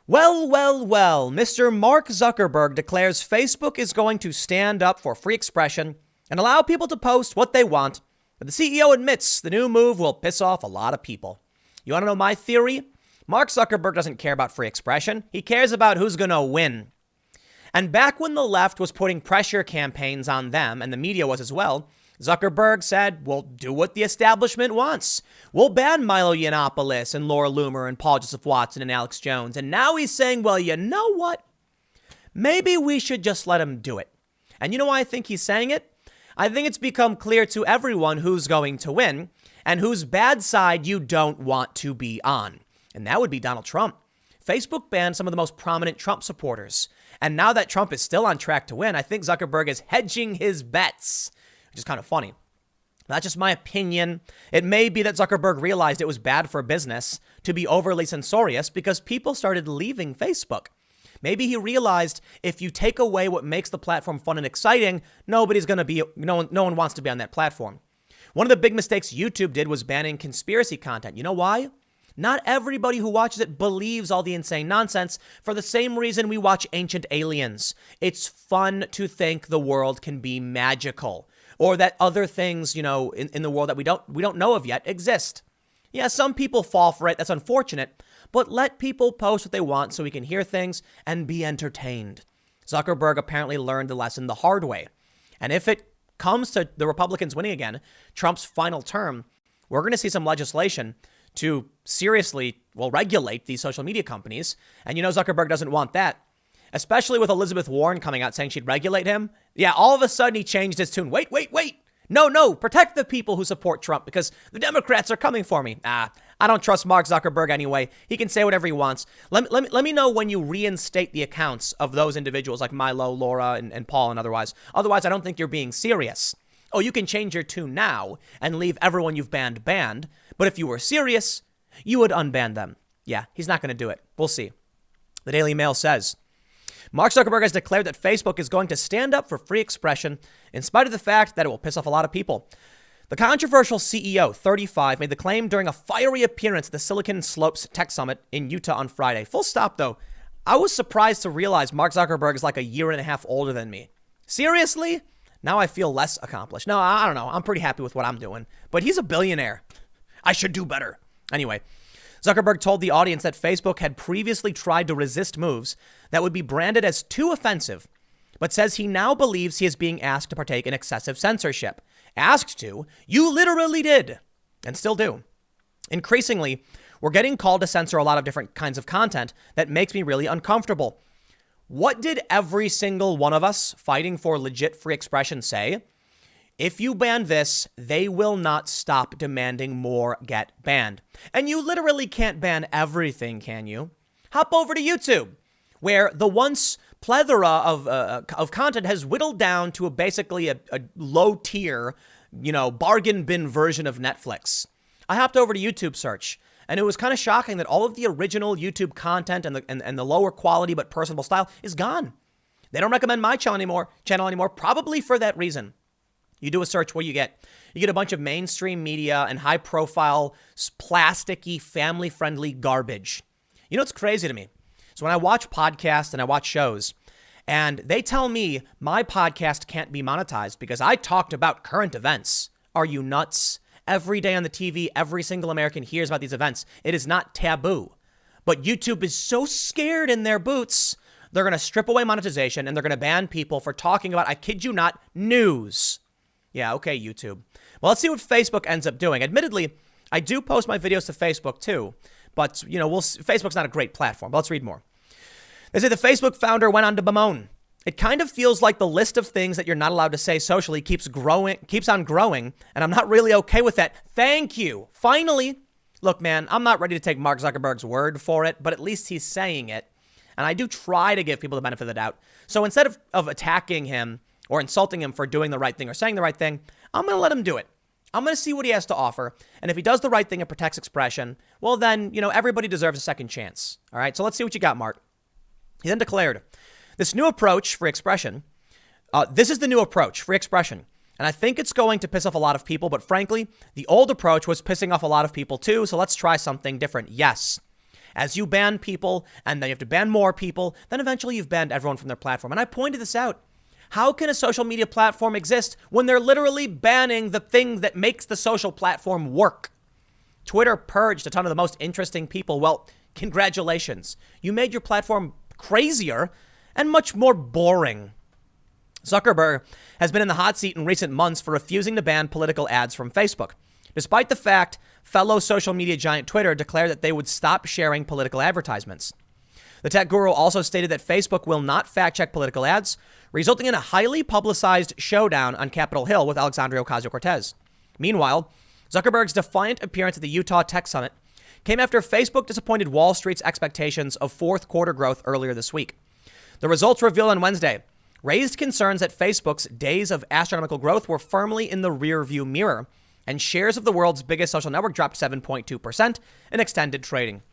Well, Mr. Mark Zuckerberg declares Facebook is going to stand up for free expression and allow people to post what they want, but the CEO admits the new move will piss off a lot of people. You want to know my theory? Mark Zuckerberg doesn't care about free expression. He cares about who's going to win. And back when the left was putting pressure campaigns on them, and the media was as well, Zuckerberg said, we'll do what the establishment wants. We'll ban Milo Yiannopoulos and Laura Loomer and Paul Joseph Watson and Alex Jones. And now he's saying, well, you know what? Maybe we should just let him do it. And you know why I think he's saying it? I think it's become clear to everyone who's going to win and whose bad side you don't want to be on. And that would be Donald Trump. Facebook banned some of the most prominent Trump supporters. And now that Trump is still on track to win, I think Zuckerberg is hedging his bets, which is kind of funny. That's just my opinion. It may be that Zuckerberg realized it was bad for business to be overly censorious because people started leaving Facebook. Maybe he realized if you take away what makes the platform fun and exciting, no one wants to be on that platform. One of the big mistakes YouTube did was banning conspiracy content. You know why? Not everybody who watches it believes all the insane nonsense for the same reason we watch Ancient Aliens. It's fun to think the world can be magical or that other things, in the world that we don't know of yet exist. Yeah, some people fall for it. That's unfortunate, but let people post what they want so we can hear things and be entertained. Zuckerberg apparently learned the lesson the hard way. And if it comes to the Republicans winning again, Trump's final term, we're going to see some legislation to seriously, regulate these social media companies. And Zuckerberg doesn't want that, especially with Elizabeth Warren coming out saying she'd regulate him. Yeah, all of a sudden he changed his tune. Wait. No, protect the people who support Trump because the Democrats are coming for me. I don't trust Mark Zuckerberg anyway. He can say whatever he wants. Let me know when you reinstate the accounts of those individuals like Milo, Laura, and Paul and otherwise. Otherwise, I don't think you're being serious. Oh, you can change your tune now and leave everyone you've banned. But if you were serious, you would unban them. Yeah, he's not going to do it. We'll see. The Daily Mail says, Mark Zuckerberg has declared that Facebook is going to stand up for free expression in spite of the fact that it will piss off a lot of people. The controversial CEO, 35, made the claim during a fiery appearance at the Silicon Slopes Tech Summit in Utah on Friday. Full stop, though. I was surprised to realize Mark Zuckerberg is like a year and a half older than me. Seriously? Now I feel less accomplished. No, I don't know. I'm pretty happy with what I'm doing. But he's a billionaire. I should do better. Anyway, Zuckerberg told the audience that Facebook had previously tried to resist moves that would be branded as too offensive, but says he now believes he is being asked to partake in excessive censorship. Asked to, you literally did, and still do. Increasingly, we're getting called to censor a lot of different kinds of content that makes me really uncomfortable. What did every single one of us fighting for legit free expression say? If you ban this, they will not stop demanding more get banned. And you literally can't ban everything, can you? Hop over to YouTube, where the once plethora of content has whittled down to basically a low tier, bargain bin version of Netflix. I hopped over to YouTube search, and it was kind of shocking that all of the original YouTube content and the lower quality but personable style is gone. They don't recommend my channel anymore, probably for that reason. You do a search, what do you get? You get a bunch of mainstream media and high-profile, plasticky, family-friendly garbage. You know what's crazy to me? So when I watch podcasts and I watch shows, and they tell me my podcast can't be monetized because I talked about current events. Are you nuts? Every day on the TV, every single American hears about these events. It is not taboo. But YouTube is so scared in their boots, they're going to strip away monetization and they're going to ban people for talking about, I kid you not, news. Yeah, okay, YouTube. Well, let's see what Facebook ends up doing. Admittedly, I do post my videos to Facebook too, but Facebook's not a great platform. But let's read more. They say the Facebook founder went on to bemoan. It kind of feels like the list of things that you're not allowed to say socially keeps on growing, and I'm not really okay with that. Thank you. Finally. Look, man, I'm not ready to take Mark Zuckerberg's word for it, but at least he's saying it. And I do try to give people the benefit of the doubt. So instead of attacking him or insulting him for doing the right thing or saying the right thing, I'm going to let him do it. I'm going to see what he has to offer. And if he does the right thing and protects expression, well, then, everybody deserves a second chance. All right. So let's see what you got, Mark. He then declared this new approach for expression. This is the new approach for expression. And I think it's going to piss off a lot of people. But frankly, the old approach was pissing off a lot of people, too. So let's try something different. Yes. As you ban people and then you have to ban more people, then eventually you've banned everyone from their platform. And I pointed this out. How can a social media platform exist when they're literally banning the thing that makes the social platform work? Twitter purged a ton of the most interesting people. Well, congratulations. You made your platform crazier and much more boring. Zuckerberg has been in the hot seat in recent months for refusing to ban political ads from Facebook, despite the fact fellow social media giant Twitter declared that they would stop sharing political advertisements. The tech guru also stated that Facebook will not fact-check political ads, resulting in a highly publicized showdown on Capitol Hill with Alexandria Ocasio-Cortez. Meanwhile, Zuckerberg's defiant appearance at the Utah Tech Summit came after Facebook disappointed Wall Street's expectations of fourth quarter growth earlier this week. The results revealed on Wednesday raised concerns that Facebook's days of astronomical growth were firmly in the rearview mirror, and shares of the world's biggest social network dropped 7.2% in extended trading.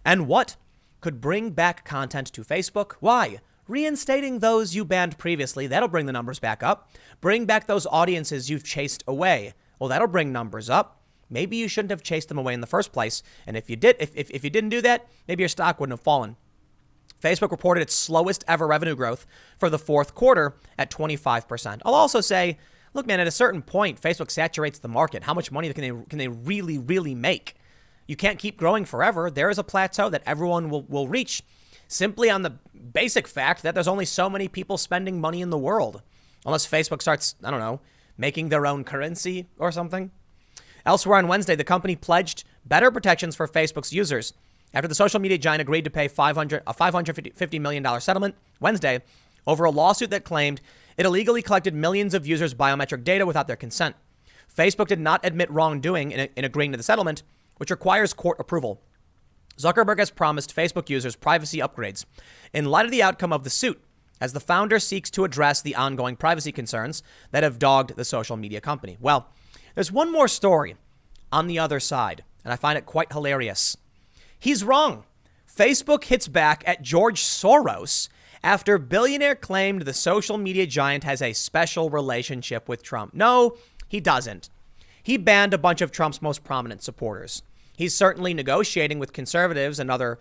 And what could bring back content to Facebook? Why? Reinstating those you banned previously, that'll bring the numbers back up. Bring back those audiences you've chased away. Well, that'll bring numbers up. Maybe you shouldn't have chased them away in the first place. And if you did, if you didn't do that, maybe your stock wouldn't have fallen. Facebook reported its slowest ever revenue growth for the fourth quarter at 25%. I'll also say, look, man, at a certain point, Facebook saturates the market. How much money can they really, really make? You can't keep growing forever. There is a plateau that everyone will reach simply on the basic fact that there's only so many people spending money in the world. Unless Facebook starts, I don't know, making their own currency or something. Elsewhere on Wednesday, the company pledged better protections for Facebook's users after the social media giant agreed to pay a $550 million settlement Wednesday over a lawsuit that claimed it illegally collected millions of users' biometric data without their consent. Facebook did not admit wrongdoing in agreeing to the settlement, which requires court approval. Zuckerberg has promised Facebook users privacy upgrades in light of the outcome of the suit, as the founder seeks to address the ongoing privacy concerns that have dogged the social media company. Well, there's one more story on the other side, and I find it quite hilarious. He's wrong. Facebook hits back at George Soros after billionaire claimed the social media giant has a special relationship with Trump. No, he doesn't. He banned a bunch of Trump's most prominent supporters. He's certainly negotiating with conservatives and other,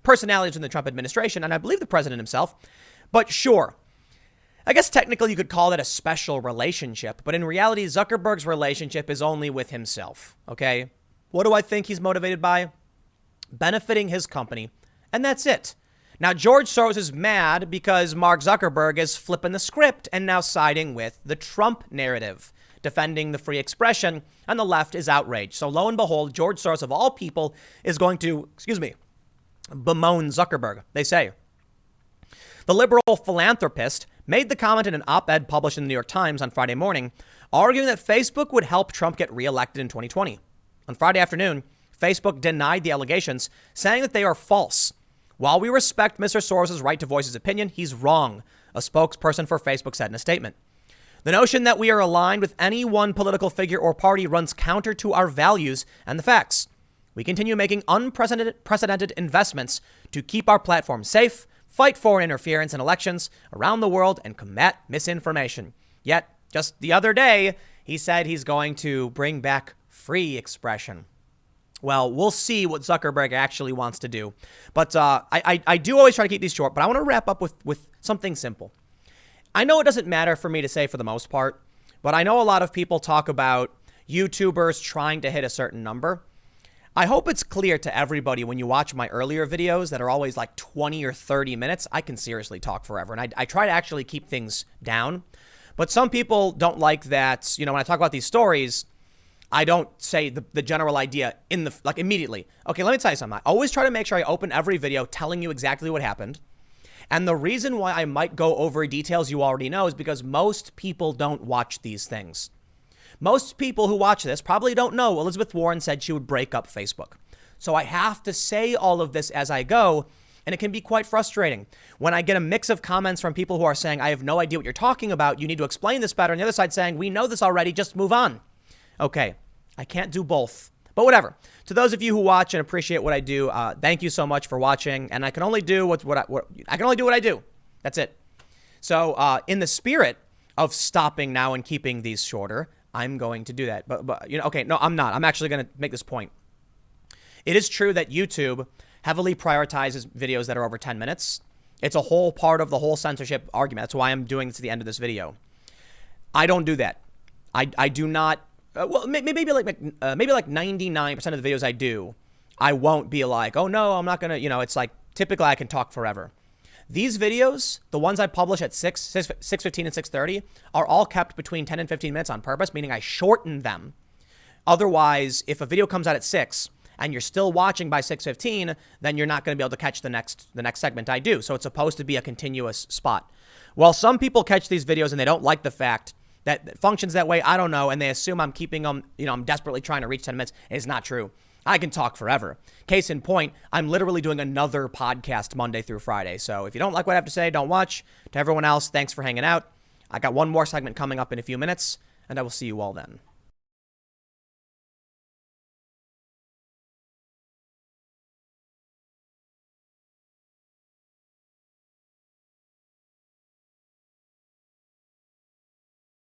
personalities in the Trump administration, and I believe the president himself. But sure, I guess technically you could call that a special relationship, but in reality, Zuckerberg's relationship is only with himself, okay? What do I think he's motivated by? Benefiting his company, and that's it. Now, George Soros is mad because Mark Zuckerberg is flipping the script and now siding with the Trump narrative, defending the free expression, and the left is outraged. So lo and behold, George Soros, of all people, is going to, bemoan Zuckerberg, they say. The liberal philanthropist made the comment in an op-ed published in the New York Times on Friday morning, arguing that Facebook would help Trump get reelected in 2020. On Friday afternoon, Facebook denied the allegations, saying that they are false. While we respect Mr. Soros' right to voice his opinion, he's wrong, a spokesperson for Facebook said in a statement. The notion that we are aligned with any one political figure or party runs counter to our values and the facts. We continue making unprecedented investments to keep our platform safe, fight foreign interference in elections around the world, and combat misinformation. Yet, just the other day, he said he's going to bring back free expression. Well, we'll see what Zuckerberg actually wants to do. But I do always try to keep these short, but I want to wrap up with something simple. I know it doesn't matter for me to say for the most part, but I know a lot of people talk about YouTubers trying to hit a certain number. I hope it's clear to everybody when you watch my earlier videos that are always like 20 or 30 minutes. I can seriously talk forever, and I try to actually keep things down. But some people don't like that, when I talk about these stories, I don't say the general idea immediately. Okay, let me tell you something. I always try to make sure I open every video telling you exactly what happened. And the reason why I might go over details you already know is because most people don't watch these things. Most people who watch this probably don't know Elizabeth Warren said she would break up Facebook. So I have to say all of this as I go, and it can be quite frustrating. When I get a mix of comments from people who are saying, I have no idea what you're talking about, you need to explain this better, and the other side saying, we know this already, just move on. Okay, I can't do both, but whatever. To those of you who watch and appreciate what I do, thank you so much for watching, and I can only do what I do. That's it. So in the spirit of stopping now and keeping these shorter, I'm going to do that. But okay, no, I'm not. I'm actually going to make this point. It is true that YouTube heavily prioritizes videos that are over 10 minutes. It's a whole part of the whole censorship argument. That's why I'm doing this at the end of this video. I don't do that. I do not. Well, maybe like 99% of the videos I do, I won't be like, oh no, I'm not gonna. It's like typically I can talk forever. These videos, the ones I publish at 6:15 and 6:30, are all kept between 10 and 15 minutes on purpose, meaning I shorten them. Otherwise, if a video comes out at 6 and you're still watching by 6:15, then you're not going to be able to catch the next segment I do. So it's supposed to be a continuous spot. Well, some people catch these videos and they don't like the fact that it functions that way. I don't know. And they assume I'm keeping them, I'm desperately trying to reach 10 minutes. It's not true. I can talk forever. Case in point, I'm literally doing another podcast Monday through Friday. So if you don't like what I have to say, don't watch. To everyone else, thanks for hanging out. I got one more segment coming up in a few minutes, and I will see you all then.